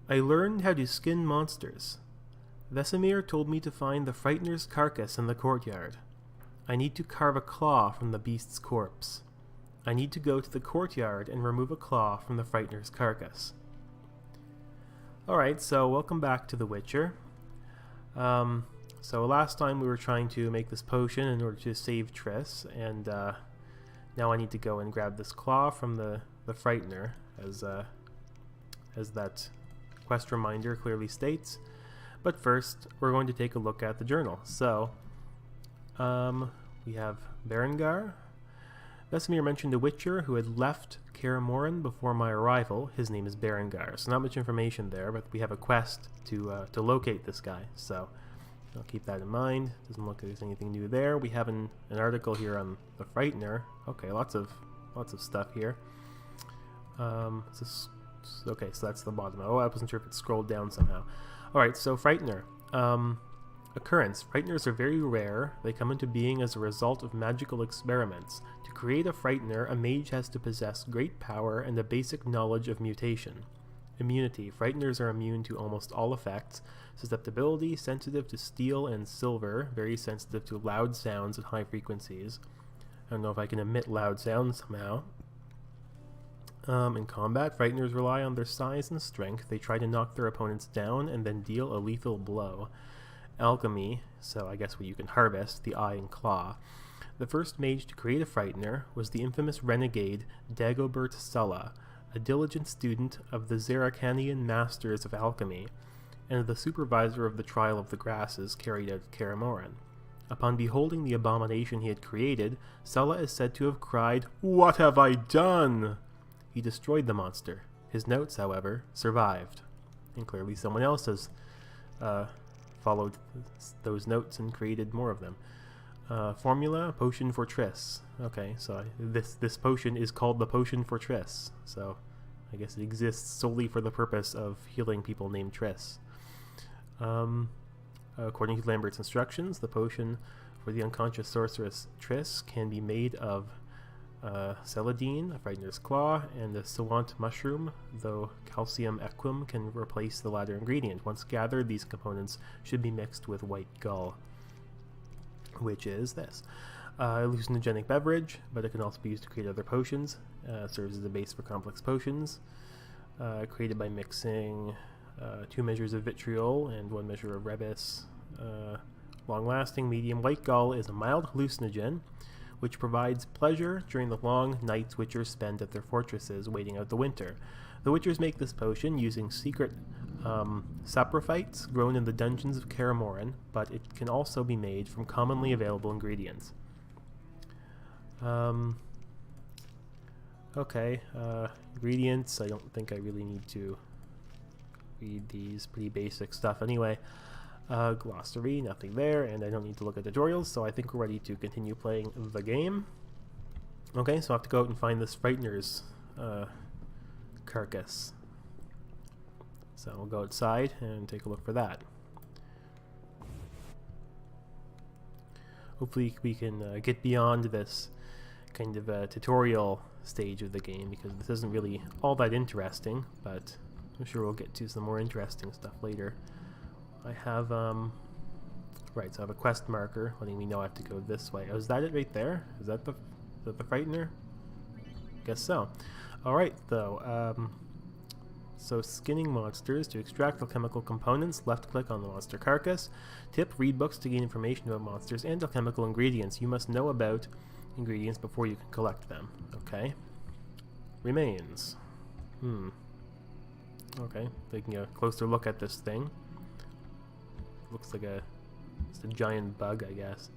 I learned how to skin monsters. Vesemir told me to find the Frightener's carcass in the courtyard. I need to carve a claw from the beast's corpse. I need to go to the courtyard and remove a claw from the Frightener's carcass. Alright, so welcome back to The Witcher. So last time we were trying to make this potion in order to save Triss, and now I need to go and grab this claw from the Frightener, as that quest reminder clearly states. But first, we're going to take a look at the journal. So, we have Berengar. Vesemir mentioned a Witcher who had left Kaer Morhen before my arrival. His name is Berengar. So not much information there, but we have a quest to locate this guy. So I'll keep that in mind. Doesn't look like there's anything new there. We have an article here on the Frightener. Okay, lots of stuff here. Okay, so that's the bottom. Oh, I wasn't sure if it scrolled down somehow. Alright, so Frightener. Occurrence. Frighteners are very rare. They come into being as a result of magical experiments. To create a Frightener, a mage has to possess great power and a basic knowledge of mutation. Immunity. Frighteners are immune to almost all effects. Susceptibility, sensitive to steel and silver, very sensitive to loud sounds at high frequencies. I don't know if I can emit loud sounds somehow. In combat, Frighteners rely on their size and strength. They try to knock their opponents down and then deal a lethal blow. Alchemy, so I guess what you can harvest, the eye and claw. The first mage to create a Frightener was the infamous renegade Dagobert Sulla, a diligent student of the Zeracanian masters of alchemy, and the supervisor of the trial of the grasses carried out at Kaer Morhen. Upon beholding the abomination he had created, Sulla is said to have cried, "What have I done?" He destroyed the monster. His notes, however, survived. And clearly someone else has followed those notes and created more of them. Formula, potion for Triss. Okay, so this potion is called the potion for Triss. So I guess it exists solely for the purpose of healing people named Triss. According to Lambert's instructions, the potion for the unconscious sorceress Triss can be made of celadine, a Frightener's claw, and a Sawant mushroom, though calcium equum can replace the latter ingredient. Once gathered, these components should be mixed with white gull, which is this. Hallucinogenic beverage, but it can also be used to create other potions. Serves as a base for complex potions, created by mixing 2 measures of vitriol and 1 measure of rebis. Long-lasting, medium. White gull is a mild hallucinogen, which provides pleasure during the long nights Witchers spend at their fortresses waiting out the winter. The Witchers make this potion using secret saprophytes grown in the dungeons of Kaer Morhen, but it can also be made from commonly available ingredients. Okay, ingredients. I don't think I really need to read these, pretty basic stuff anyway. Glossary, nothing there, and I don't need to look at tutorials, so I think we're ready to continue playing the game. Okay, so I have to go out and find this Frightener's carcass. So we'll go outside and take a look for that. Hopefully we can get beyond this kind of tutorial stage of the game, because this isn't really all that interesting, but I'm sure we'll get to some more interesting stuff later. I have, right, so I have a quest marker letting me know I have to go this way. Oh, is that it right there? Is that the Frightener? Guess so. Alright, though, so skinning monsters. To extract alchemical components, left-click on the monster carcass. Tip, read books to gain information about monsters and alchemical ingredients. You must know about ingredients before you can collect them. Okay. Remains. Okay, taking a closer look at this thing. Looks like just a giant bug, I guess.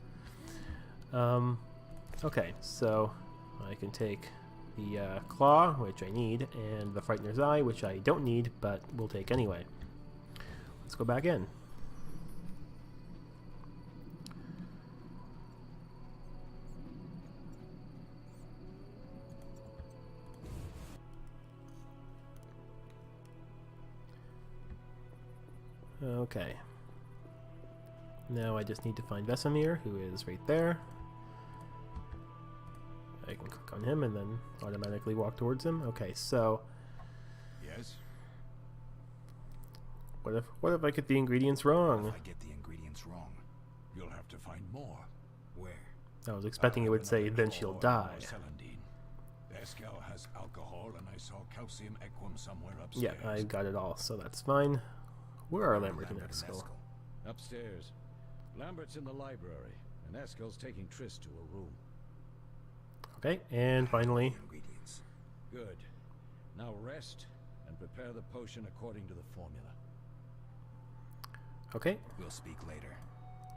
Okay, so I can take the claw, which I need, and the Frightener's eye, which I don't need, but will take anyway. Let's go back in. Okay. Now I just need to find Vesemir, who is right there. I can click on him and then automatically walk towards him. Okay, so... Yes? What if I get the ingredients wrong? If I get the ingredients wrong, you'll have to find more. Where? I was expecting it would say, then she'll die. Eskel has alcohol, and I saw calcium equum somewhere upstairs. Yeah, I got it all, so that's fine. Where are Lambert and Eskel? Upstairs. Lambert's in the library, and Eskel's taking Triss to a room. Okay, and finally... Ingredients. Good. Now rest and prepare the potion according to the formula. Okay. We'll speak later.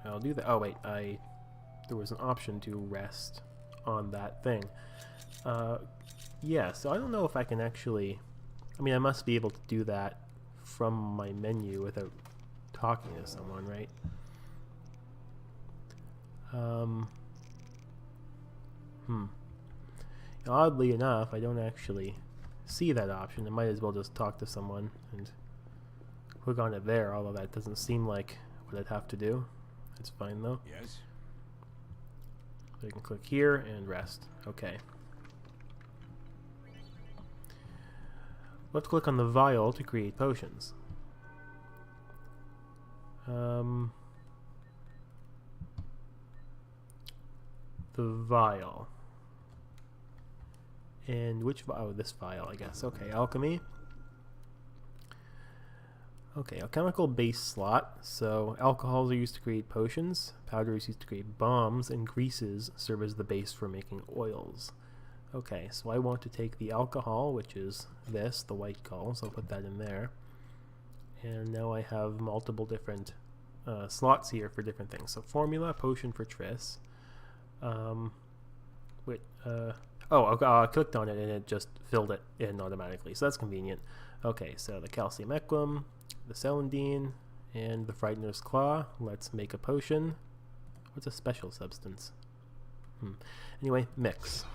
I'll do that. Oh, wait, there was an option to rest on that thing. Yeah, so I don't know if I can actually... I mean, I must be able to do that from my menu without talking to someone, right? Oddly enough, I don't actually see that option. I might as well just talk to someone and click on it there, although that doesn't seem like what I'd have to do. It's fine, though. Yes? So I can click here and rest. Okay. Let's click on the vial to create potions. The vial. And which vial? Oh, this vial, I guess. Okay, alchemy. Okay, a chemical base slot. So alcohols are used to create potions, powder is used to create bombs, and greases serve as the base for making oils. Okay, so I want to take the alcohol, which is this, the white gall, so I'll put that in there. And now I have multiple different slots here for different things. So formula, potion for Triss. I clicked on it and it just filled it in automatically, so that's convenient. Okay, so the calcium equum, the celandine, and the Frightener's Claw. Let's make a potion. What's a special substance? Anyway, mix.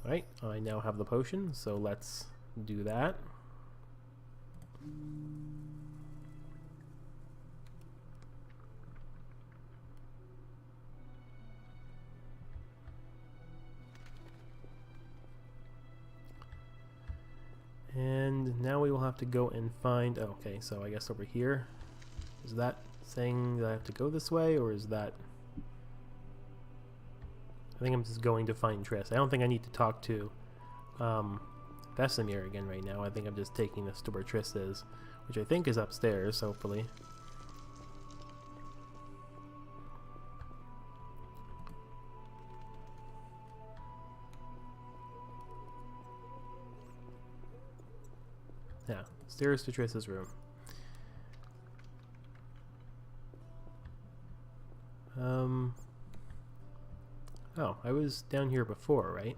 Alright, I now have the potion, so let's do that. And now we will have to go and find... Oh, okay, so I guess over here. Is that saying that I have to go this way, or is that... I think I'm just going to find Triss. I don't think I need to talk to Vesemir again right now. I think I'm just taking this to where Triss is, which I think is upstairs, hopefully. Yeah, stairs to Triss's room. Oh, I was down here before, right?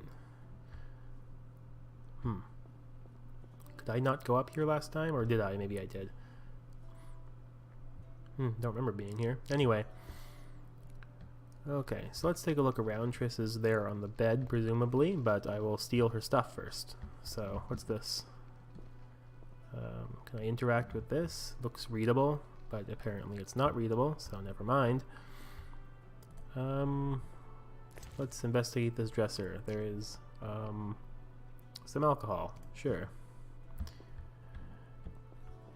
Could I not go up here last time, or did I? Maybe I did. Don't remember being here. Anyway. Okay, so let's take a look around. Triss is there on the bed, presumably, but I will steal her stuff first. So, what's this? Can I interact with this? Looks readable, but apparently it's not readable, so never mind. Let's investigate this dresser. There is some alcohol, sure.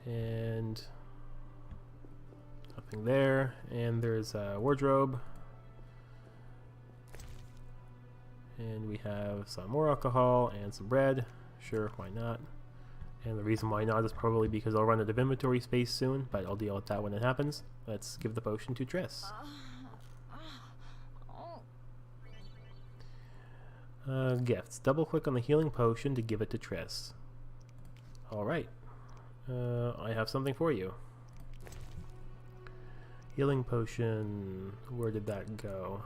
And nothing there. And there's a wardrobe. And we have some more alcohol and some bread. Sure, why not? And the reason why not is probably because I'll run out of inventory space soon, but I'll deal with that when it happens. Let's give the potion to Triss. Gifts. Double click on the healing potion to give it to Triss. Alright. I have something for you. Healing potion. Where did that go?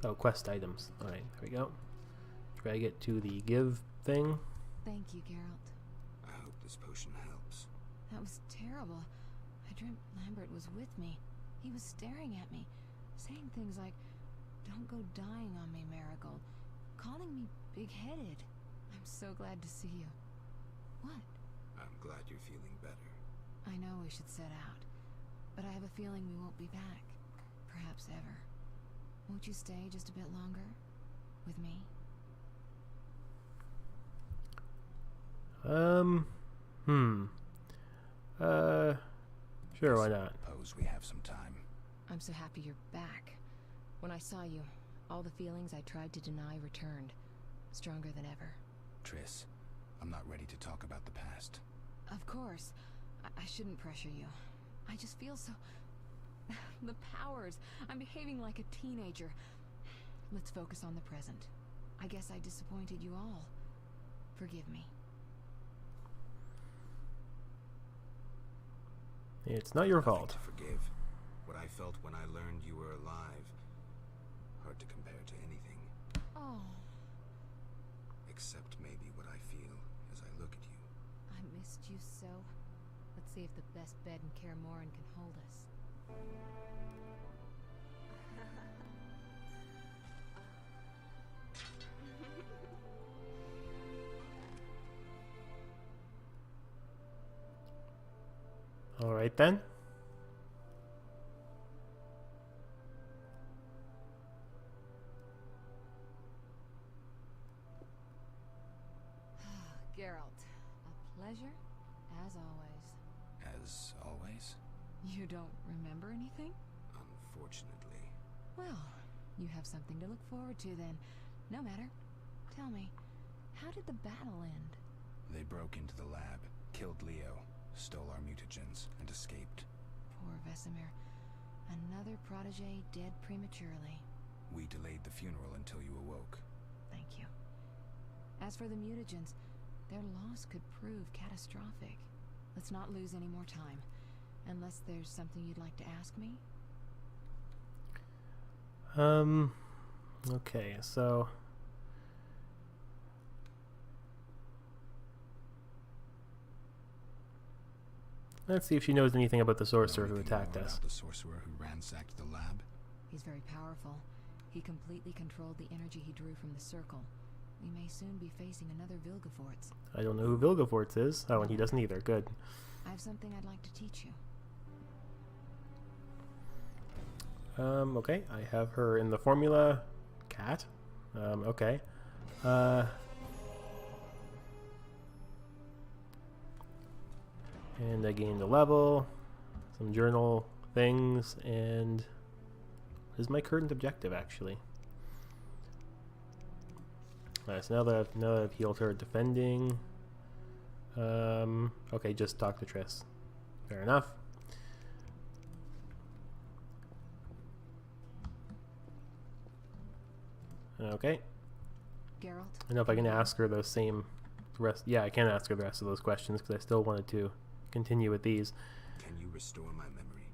Oh, quest items. Alright, there we go. Drag it to the give thing. Thank you, Geralt. I hope this potion helps. That was terrible. I dreamt Lambert was with me. He was staring at me, saying things like, "Don't go dying on me, Marigold," calling me big-headed. I'm so glad to see you. What? I'm glad you're feeling better. I know we should set out, but I have a feeling we won't be back. Perhaps ever. Won't you stay just a bit longer? With me? Sure, why not? Suppose we have some time. I'm so happy you're back. When I saw you, all the feelings I tried to deny returned, stronger than ever. Triss, I'm not ready to talk about the past. Of course. I shouldn't pressure you. I just feel so... the powers. I'm behaving like a teenager. Let's focus on the present. I guess I disappointed you all. Forgive me. It's not your Nothing fault. to forgive. What I felt when I learned you were alive. Hard to compare to anything. Oh, Except maybe what I feel as I look at you. I missed you so. Let's see if the best bed in Kaer Morhen can hold us. All right then. Geralt, a pleasure, as always. As always, You don't remember anything? unfortunately. Well, you have something to look forward to then. No matter. Tell me, how did the battle end? They broke into the lab, killed Leo, stole our mutagens, and escaped. Poor Vesemir. Another protege dead prematurely. We delayed the funeral until you awoke. Thank you. As for the mutagens, their loss could prove catastrophic. Let's not lose any more time. Unless there's something you'd like to ask me? Okay, so... let's see if she knows anything about the sorcerer Know who anything attacked more us. about the sorcerer who ransacked the lab? He's very powerful. He completely controlled the energy he drew from the circle. We may soon be facing another Vilgefortz. I don't know who Vilgefortz is. Oh, and he doesn't either. Good. I have something I'd like to teach you. Okay, I have her in the formula. Cat. Okay. And I gained a level, some journal things, and what is my current objective actually? Alright, so now that I've healed her, defending. Okay, just talk to Triss. Fair enough. Okay. Geralt? I don't know if I can ask her those same rest. Yeah, I can ask her the rest of those questions because I still wanted to continue with these. Can you restore my memory?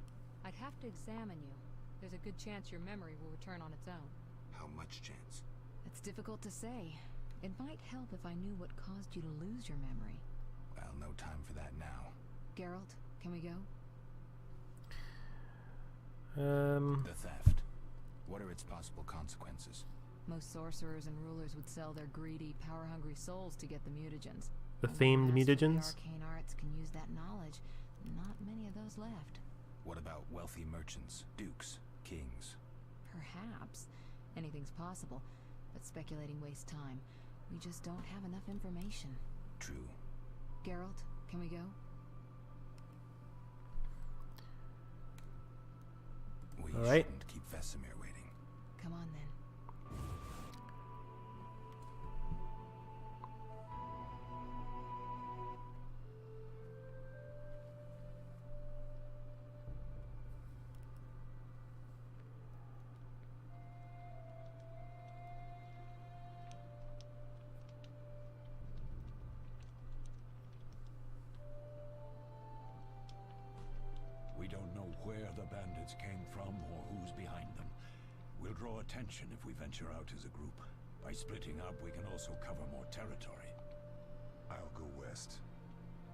I'd have to examine you. There's a good chance your memory will return on its own. How much chance? It's difficult to say. It might help if I knew what caused you to lose your memory. Well, no time for that now. Geralt, can we go? The theft. What are its possible consequences? Most sorcerers and rulers would sell their greedy, power-hungry souls to get the mutagens. The Only famed masters of the mutagens? arcane arts can use that knowledge. Not many of those left. What about wealthy merchants, dukes, kings? Perhaps. Anything's possible, but speculating wastes time. We just don't have enough information. True. Geralt, can we go? We All right. shouldn't keep Vesemir waiting. Come on then. We don't know where the bandits came from or who's behind them. We'll draw attention if we venture out as a group. By splitting up, we can also cover more territory. I'll go west.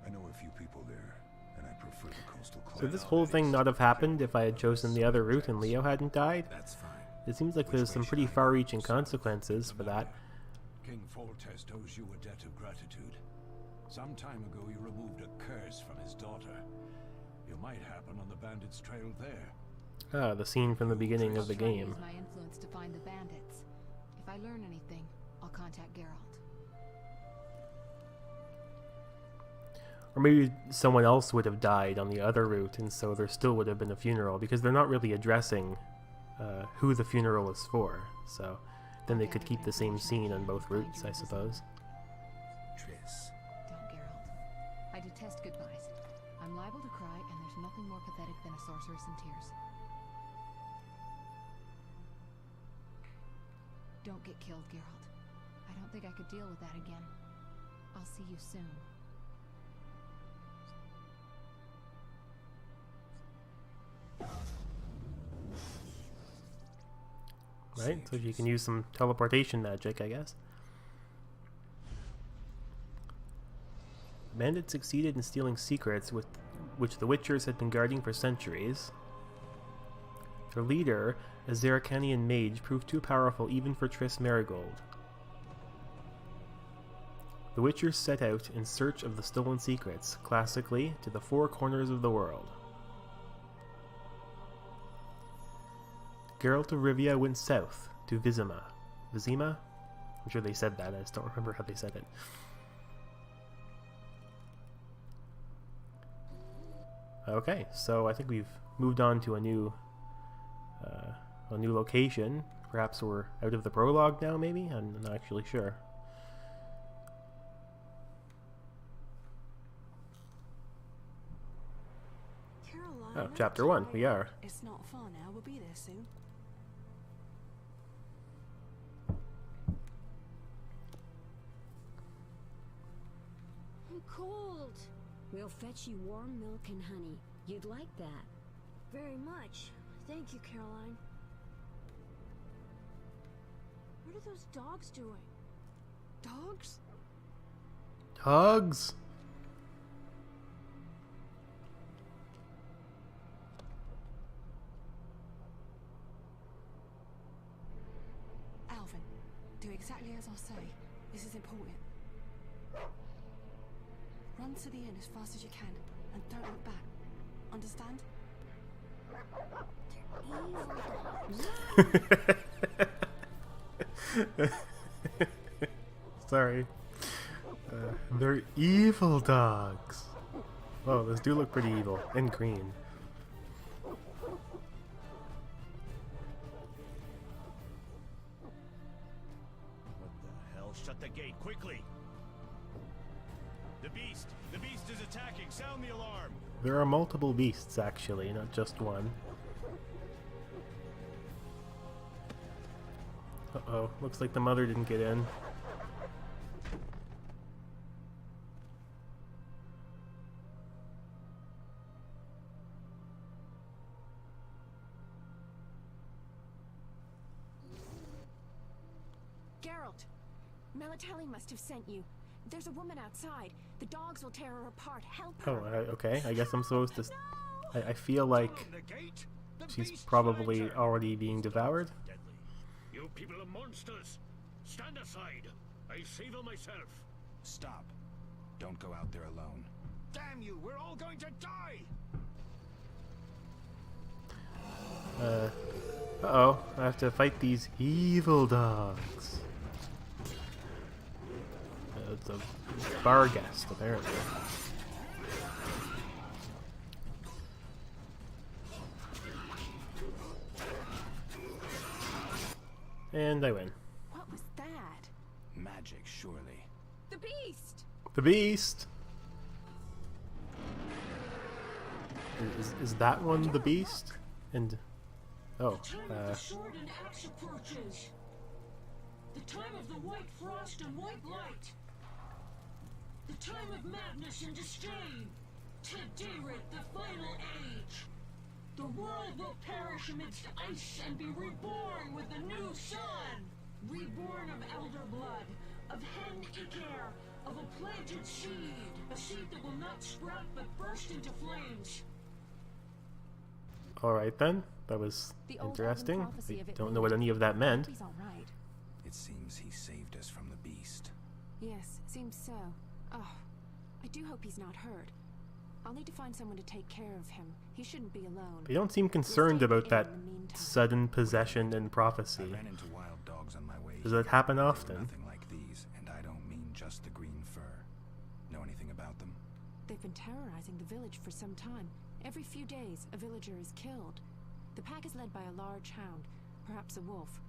I know a few people there, and I prefer the coastal So climate. this whole thing not have happened if I had chosen the other route and Leo hadn't died? That's fine. It seems like Which there's way some should pretty I go? far-reaching consequences for that. King Foltest owes you a debt of gratitude. Some time ago, you removed a curse from his daughter. You might happen on the bandits' trail there. Ah, the scene from the beginning of the I'll try to game. use my influence to find the bandits. If I learn anything, I'll contact Geralt. Or maybe someone else would have died on the other route, and so there still would have been a funeral, because they're not really addressing who the funeral is for. So then they could keep the same scene on both routes, I suppose. Triss. Don't, Geralt. I detest goodbyes. I'm liable to cry, and there's nothing more pathetic than a sorceress in tears. Don't get killed, Geralt. I don't think I could deal with that again. I'll see you soon. Right, so you can use some teleportation magic, I guess. The bandits succeeded in stealing secrets which the Witchers had been guarding for centuries. Their leader, a Zeracanian mage, proved too powerful even for Triss Merigold. The Witchers set out in search of the stolen secrets, classically, to the four corners of the world. Geralt of Rivia went south to Vizima. Vizima? I'm sure they said that, I just don't remember how they said it. Okay, so I think we've moved on to a new location. Perhaps we're out of the prologue now, maybe? I'm not actually sure. Caroline, Oh, chapter 1, we are. It's not far now, we'll be there soon. I'm cold. We'll fetch you warm milk and honey. You'd like that. Very much. Thank you, Caroline. What are those dogs doing? Dogs? Dogs? Alvin, do exactly as I say. This is important. Run to the end as fast as you can, and don't look back. Understand? Sorry. They're evil dogs. Oh, those do look pretty evil. And green. What the hell? Shut the gate, quickly! The beast! The beast is attacking! Sound the alarm! There are multiple beasts, actually, not just one. Uh-oh, looks like the mother didn't get in. Geralt! Melatelli must have sent you. There's a woman outside. The dogs will tear her apart. Help her! Oh, okay, I guess I'm supposed to... I feel like The gate? The she's beast probably finds her. already being devoured. Deadly. You people are monsters! Stand aside! I save her myself! Stop. Don't go out there alone. Damn you! We're all going to die! Uh-oh, I have to fight these evil dogs. It's a bar guest, apparently. And I win. What was that? Magic, surely. The beast! The beast! Is that one the beast? And... oh, The sword and axe approaches. The time of the white frost and white light. The time of madness and disdain. Tedirit, the final age. The world will perish amidst ice and be reborn with a new sun. Reborn of elder blood, of hen Iker, of a planted seed. A seed that will not sprout but burst into flames. alright then. That was The old interesting. Elven prophecy I of it don't being know what any of that meant. He's all right. It seems he saved us from the beast. Yes, seems so. Oh, I do hope he's not hurt. I'll need to find someone to take care of him. He shouldn't be alone. They don't seem concerned about that sudden possession and prophecy. I ran into wild dogs on my way. Does that happen They were often? nothing like these, and I don't mean just the green fur. Know anything about them? They've been terrorizing the village for some time. Every few days, a villager is killed. The pack is led by a large hound, perhaps a wolf.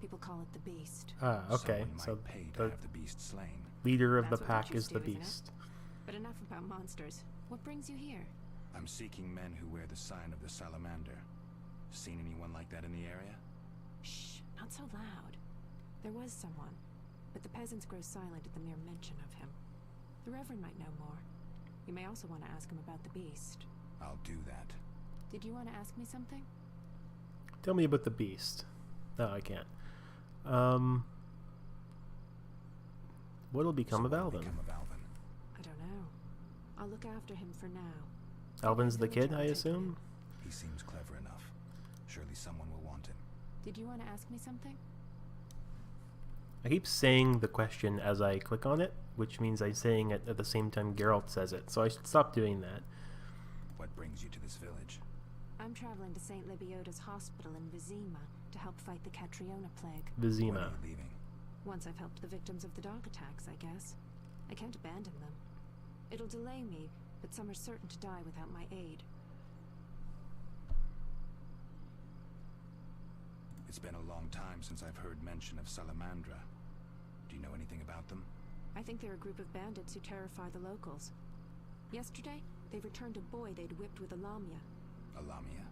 People call it the Beast. Ah, okay. Someone So might pay to the have the beast slain. leader of That's the what pack witches is the do, isn't it? beast. But enough about monsters. What brings you here? I'm seeking men who wear the sign of the salamander. Seen anyone like that in the area? Shh, not so loud. There was someone, but the peasants grow silent at the mere mention of him. The Reverend might know more. You may also want to ask him about the beast. I'll do that. Did you want to ask me something? Tell me about the beast. No, I can't. What'll become of Alvin? I don't know. I'll look after him for now. Alvin's the kid, I assume? He seems clever enough. Surely someone will want him. Did you want to ask me something? I keep saying the question as I click on it, which means I'm saying it at the same time Geralt says it, so I should stop doing that. What brings you to this village? I'm traveling to St. Libioda's hospital in Vizima to help fight the Catriona plague. When Vizima. are you leaving? Once I've helped the victims of the dog attacks, I guess. I can't abandon them. It'll delay me, but some are certain to die without my aid. It's been a long time since I've heard mention of Salamandra. Do you know anything about them? I think they're a group of bandits who terrify the locals. Yesterday, they returned a boy they'd whipped with a lamia. A lamia?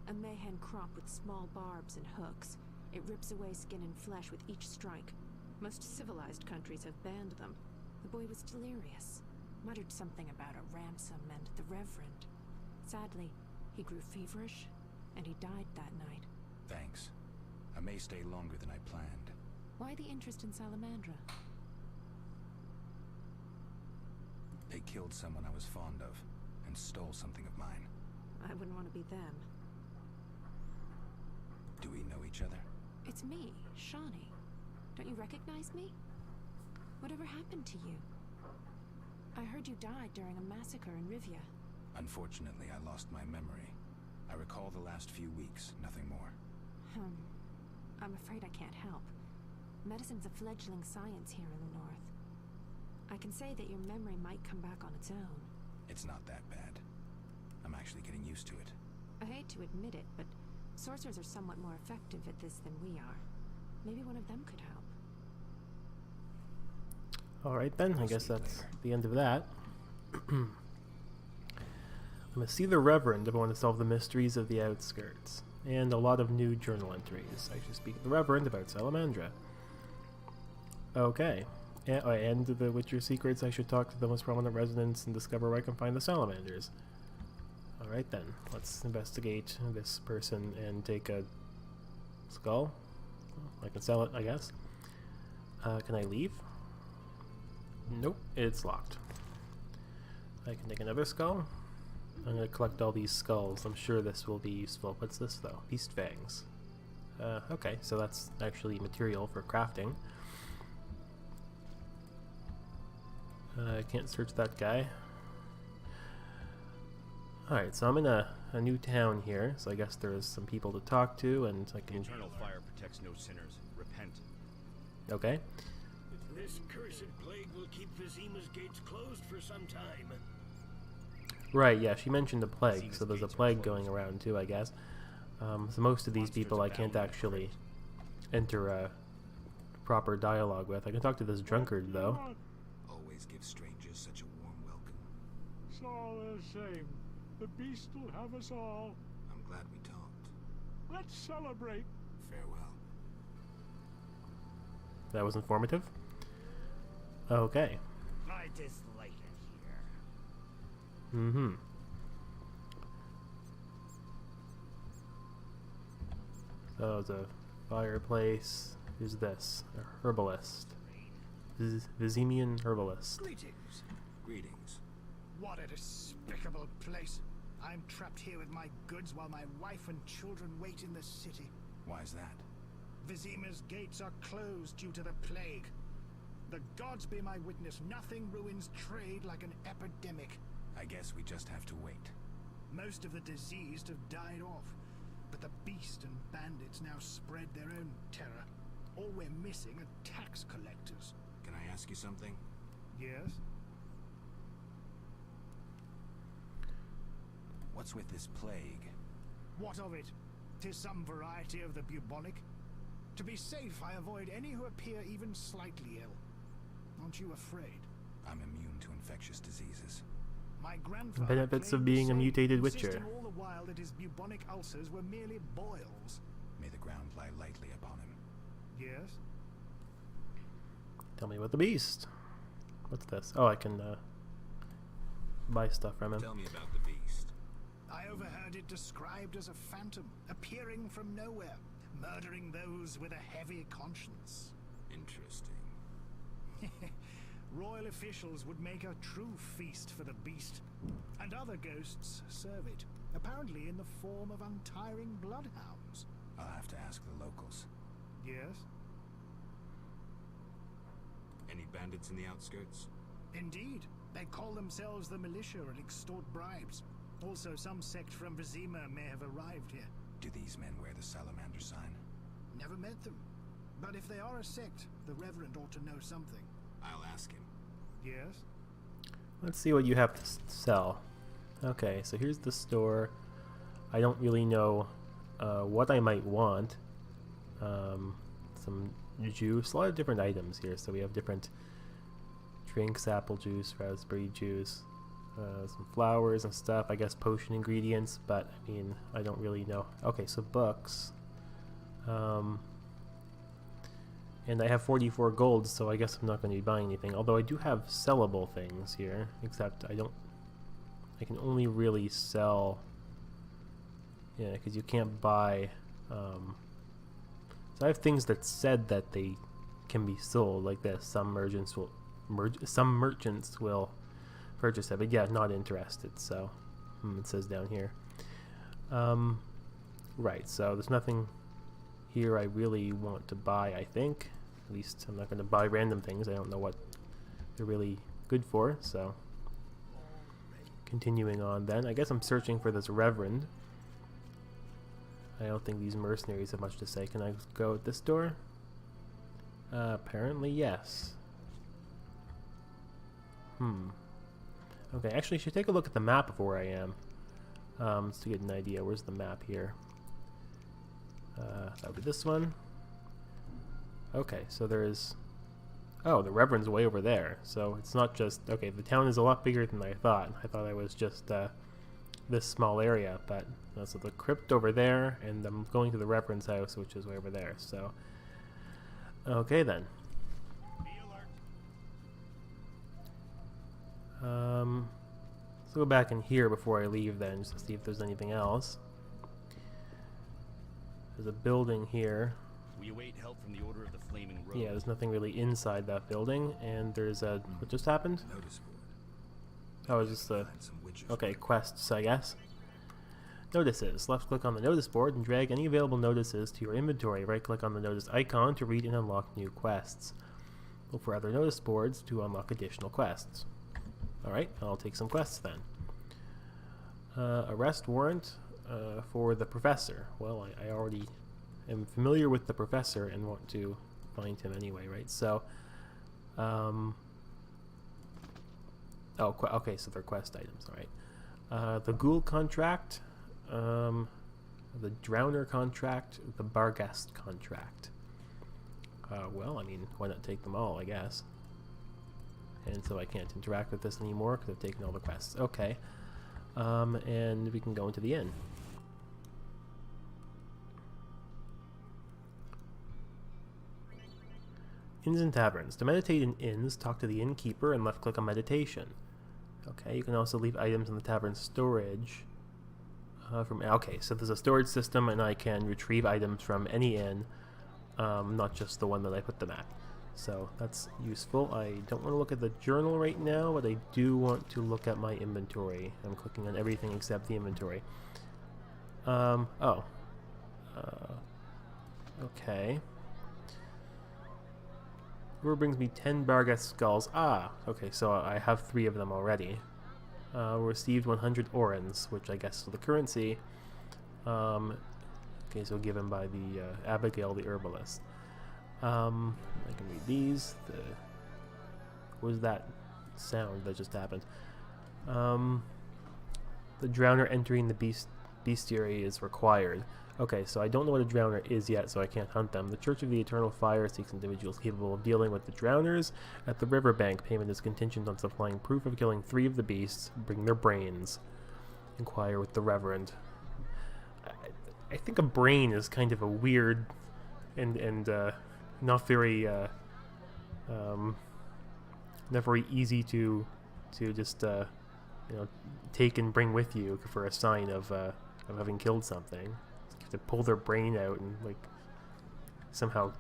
A mayhen crop with small barbs and hooks. It rips away skin and flesh with each strike. Most civilized countries have banned them. The boy was delirious. Muttered something about a ransom and the Reverend. Sadly, he grew feverish, and he died that night. Thanks. I may stay longer than I planned. Why the interest in Salamandra? They killed someone I was fond of, and stole something of mine. I wouldn't want to be them. Do we know each other? It's me, Shawnee. Don't you recognize me? Whatever happened to you? I heard you died during a massacre in Rivia. Unfortunately, I lost my memory. I recall the last few weeks, nothing more. I'm afraid I can't help. Medicine's a fledgling science here in the north. I can say that your memory might come back on its own. It's not that bad. I'm actually getting used to it. I hate to admit it, but sorcerers are somewhat more effective at this than we are. Maybe one of them could help. Alright then, I guess that's the end of that. I'm gonna see the Reverend if I want to solve the mysteries of the outskirts. And a lot of new journal entries. I should speak to the Reverend about Salamandra. Okay. And the Witcher secrets, I should talk to the most prominent residents and discover where I can find the salamanders. Alright then, let's investigate this person and take a skull. I can sell it, I guess. Can I leave? Nope, it's locked. I can take another skull. I'm going to collect all these skulls. I'm sure this will be useful. What's this, though? Beast fangs. Okay, so that's actually material for crafting. I can't search that guy. Alright, so I'm in a new town here, so I guess there's some people to talk to, and I can... Eternal fire protects no sinners. Repent. Okay. This cursed plague will keep Vizima's gates closed for some time. Right, yeah, she mentioned the plague, so there's a plague going around too, I guess. So most of these people I can't actually enter a proper dialogue with. I can talk to this drunkard, though. Always give strangers such a warm welcome. It's all the same. The beast will have us all. I'm glad we talked. Let's celebrate. Farewell. That was informative. Okay. I dislike it here. Mm-hmm. So there's a fireplace. Who's this? A herbalist. Vizimian herbalist. Greetings. Greetings. What a despicable place. I'm trapped here with my goods while my wife and children wait in the city. Why's that? Vizima's gates are closed due to the plague. The gods be my witness, nothing ruins trade like an epidemic. I guess we just have to wait. Most of the diseased have died off, but the beast and bandits now spread their own terror. All we're missing are tax collectors. Can I ask you something? Yes? What's with this plague? What of it? 'Tis some variety of the bubonic. To be safe, I avoid any who appear even slightly ill. Aren't you afraid? I'm immune to infectious diseases. My grandfather Benefits of claimed being the a same, mutated witcher. insisting all the while that his bubonic ulcers were merely boils. May the ground lie lightly upon him. Yes? Tell me about the beast. What's this? Oh, I can buy stuff from him. Tell me about the beast. I overheard it described as a phantom, appearing from nowhere, murdering those with a heavy conscience. Interesting. Royal officials would make a true feast for the beast, and other ghosts serve it, apparently in the form of untiring bloodhounds. I'll have to ask the locals. Yes? Any bandits in the outskirts? Indeed. They call themselves the militia and extort bribes. Also, some sect from Vizima may have arrived here. Do these men wear the salamander sign? Never met them. But if they are a sect, the Reverend ought to know something. I'll ask him. Yes? Let's see what you have to sell. Okay, so here's the store. I don't really know what I might want. Some juice, a lot of different items here. So we have different drinks, apple juice, raspberry juice, some flowers and stuff. I guess potion ingredients, but I mean, I don't really know. Okay, so books. And I have 44 gold, so I guess I'm not going to be buying anything. Although I do have sellable things here, except I can only really sell, yeah, because you can't buy, so I have things that said that they can be sold, like this. Some merchants will purchase it, but yeah, not interested, so it says down here. Right, so there's nothing here I really want to buy, I think. At least I'm not going to buy random things. I don't know what they're really good for, so continuing on then. I guess I'm searching for this Reverend. I don't think these mercenaries have much to say. Can I go at this door? Apparently yes. Okay, actually I should take a look at the map of where I am. Just to get an idea. Where's the map here? That would be this one. Okay, so there's... Oh, the Reverend's way over there. So it's not just... Okay, the town is a lot bigger than I thought. I thought I was just this small area, but... so the crypt over there, and I'm going to the Reverend's house, which is way over there, so... Okay, then. Let's go back in here before I leave then, just to see if there's anything else. There's a building here. We await help from the Order of the Flaming Rose. Yeah, there's nothing really inside that building, and there's a... What just happened? Notice board. Oh, it's just a... Okay, quests, I guess. Notices. Left click on the notice board and drag any available notices to your inventory. Right click on the notice icon to read and unlock new quests. Look for other notice boards to unlock additional quests. Alright, I'll take some quests then. Arrest warrant for the professor. Well, I already am familiar with the professor and want to find him anyway, right? So, okay, so they're quest items, alright. The Ghoul contract, the Drowner contract, the Barghest contract. Well, I mean, why not take them all, I guess. And so I can't interact with this anymore because I've taken all the quests. Okay. And we can go into the inn. Inns and taverns. To meditate in inns, talk to the innkeeper and left click on meditation. Okay, you can also leave items in the tavern storage. Okay, so there's a storage system and I can retrieve items from any inn, not just the one that I put them at. So that's useful. I don't want to look at the journal right now, but I do want to look at my inventory. I'm clicking on everything except the inventory. Okay. River brings me 10 Barghest skulls. Ah, okay, so I have 3 of them already. Received 100 orens, which I guess is the currency. Okay, so given by the Abigail the herbalist. I can read these. What was that sound that just happened? The drowner entering the bestiary is required. Okay, so I don't know what a drowner is yet, so I can't hunt them. The Church of the Eternal Fire seeks individuals capable of dealing with the drowners. At the riverbank, payment is contingent on supplying proof of killing 3 of the beasts. Bring their brains. Inquire with the Reverend. I think a brain is kind of a weird and not very easy to just you know, take and bring with you for a sign of having killed something. You have to pull their brain out and like somehow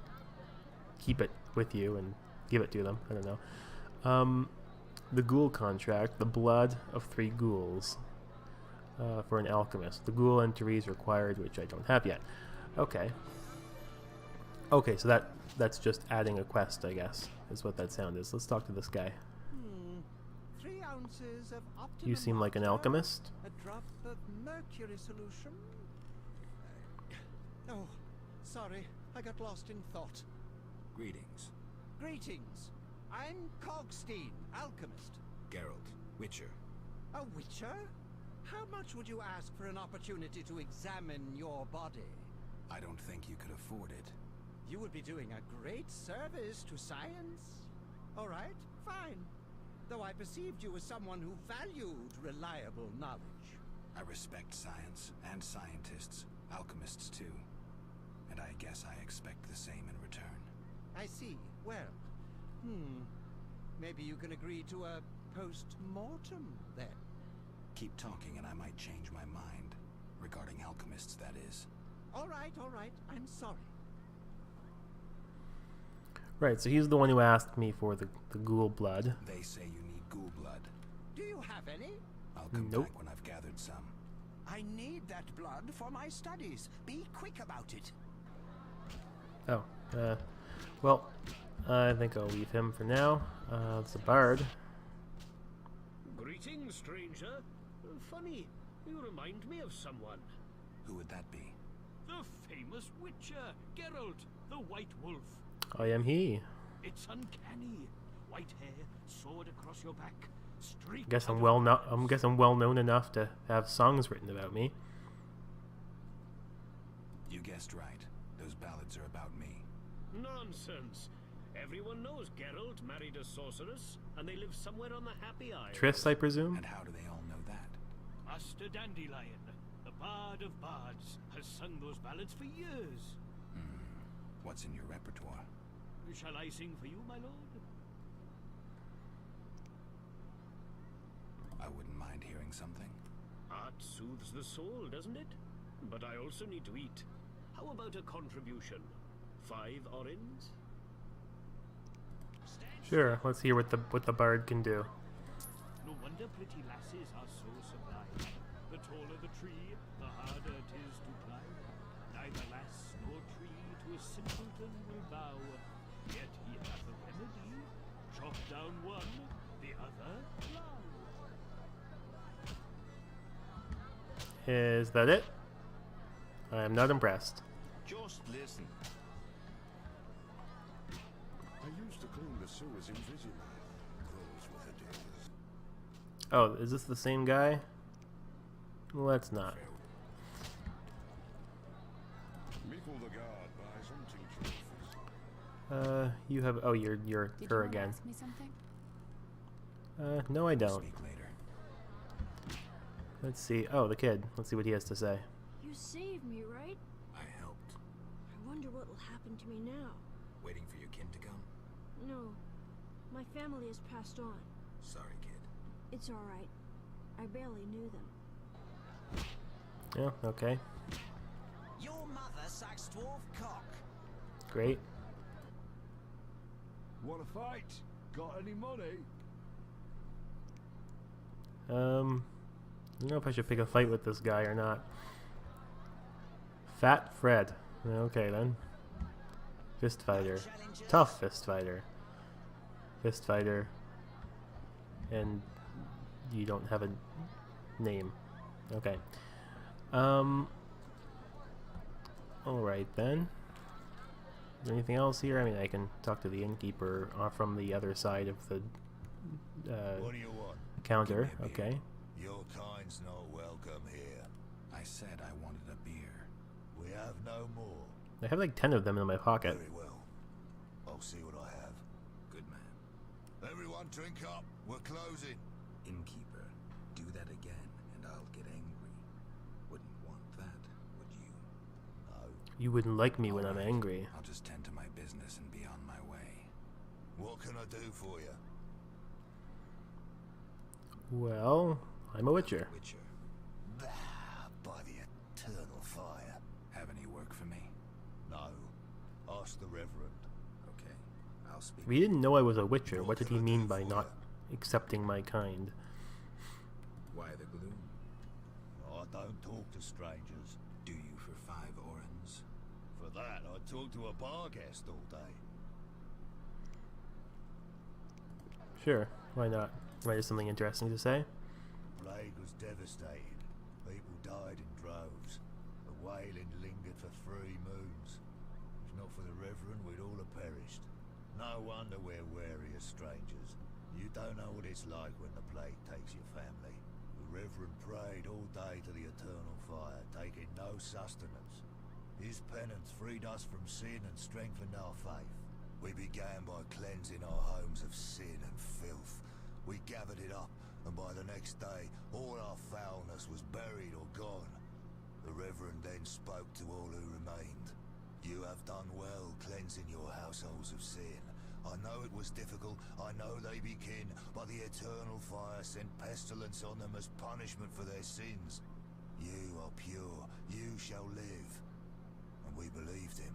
keep it with you and give it to them. I don't know. The ghoul contract, the blood of 3 ghouls for an alchemist. The ghoul entries required, which I don't have yet. Okay. Okay, so that's just adding a quest, I guess, is what that sound is. Let's talk to this guy. 3 ounces of optimum You seem like an water, alchemist. A drop of mercury solution. Oh, sorry, I got lost in thought. Greetings. Greetings. I'm Cogstein, alchemist. Geralt, Witcher. A witcher? How much would you ask for an opportunity to examine your body? I don't think you could afford it. You would be doing a great service to science. All right, fine. Though I perceived you as someone who valued reliable knowledge. I respect science and scientists, alchemists too. And I guess I expect the same in return. I see. Well, maybe you can agree to a post-mortem then. Keep talking and I might change my mind. Regarding alchemists, that is. All right, I'm sorry. Right, so he's the one who asked me for the ghoul blood. They say you need ghoul blood. Do you have any? I'll come back when I've gathered some. I need that blood for my studies. Be quick about it. Oh, well, I think I'll leave him for now. It's a bard. Greetings, stranger. Funny, you remind me of someone. Who would that be? The famous Witcher, Geralt, the White Wolf. I am he. It's uncanny. White hair, sword across your back, streak. Guess I'm well known enough to have songs written about me. You guessed right. Those ballads are about me. Nonsense. Everyone knows Geralt married a sorceress, and they live somewhere on the Happy Isle. Triss, I presume? And how do they all know that? Master Dandelion, the bard of bards, has sung those ballads for years. What's in your repertoire? Shall I sing for you, my lord? I wouldn't mind hearing something. Art soothes the soul, doesn't it? But I also need to eat. How about a contribution? 5 orins? Sure, let's hear what the bard can do. No wonder pretty lasses are so sublime. The taller the tree, the harder it is to climb. Neither lass nor tree to a simpleton will bow. Yet he hath a remedy. Chop down one, the other plow. Is that it? I am not impressed. Just listen. I used to clean the sewers in Vigilant. Those were the days. Oh, is this the same guy? Let's not. Meekle the guard buys hunting trophies. You have. Oh, you're Did her you again. ask me something? No, I don't. Speak later. Let's see. Oh, the kid. Let's see what he has to say. You saved me, right? I helped. I wonder what will happen to me now. Waiting for your kin to come? No, my family has passed on. Sorry, kid. It's all right. I barely knew them. Yeah, okay. Your mother sucks dwarf cock. Great. Wanna fight? Got any money? I don't know if I should pick a fight with this guy or not. Fat Fred. Okay then. Fist fighter. Tough fist fighter. Fist fighter. And you don't have a name. Okay. Alright then. Is there anything else here? I mean, I can talk to the innkeeper from the other side of the What do you want? counter. Okay. Your kind's not welcome I said I wanted a beer. We have no more. I have like 10 of them in my pocket. Very well. I'll see what I have. Good man. Everyone drink up. We're closing. Innkeeper, do that again and I'll get angry. Wouldn't want that, would you? No. You wouldn't like me when I'm Alright, angry. I'll just tend to my business and be on my way. What can I do for you? Well, I'm a witcher. Witcher, By the eternal fire. have any work for me? No. Ask the Reverend. Okay, I'll speak. We didn't know I was a witcher. What did he mean by not accepting my kind? Why the gloom? I don't talk to strangers. Do you for 5 orens? For that, I talk to a bar guest all day. Sure, why not? Might have something interesting to say. Plague was devastating. People died in droves. The wailing lingered for 3 moons. If not for the Reverend, we'd all have perished. No wonder we're wary of strangers. You don't know what it's like when the plague takes your family. The Reverend prayed all day to the eternal fire, taking no sustenance. His penance freed us from sin and strengthened our faith. We began by cleansing our homes of sin and filth. We gathered it up, and by the next day, all our foulness was buried or gone. The Reverend then spoke to all who remained. You have done well cleansing your households of sin. I know it was difficult, I know they be kin, but the eternal fire sent pestilence on them as punishment for their sins. You are pure, you shall live. And we believed him,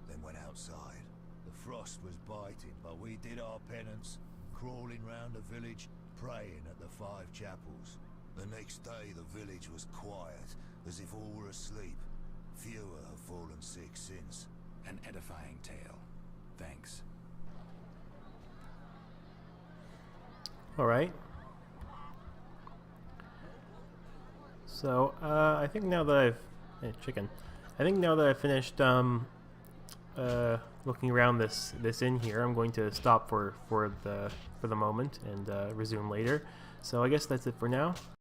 then went outside. The frost was biting, but we did our penance, crawling round the village, praying at the 5 chapels. The next day the village was quiet, as if all were asleep. Fewer have fallen sick since. An edifying tale. Thanks. Alright. So, I think now that I've... chicken. I think now that I've finished, looking around this inn here, I'm going to stop for the moment and resume later. So I guess that's it for now.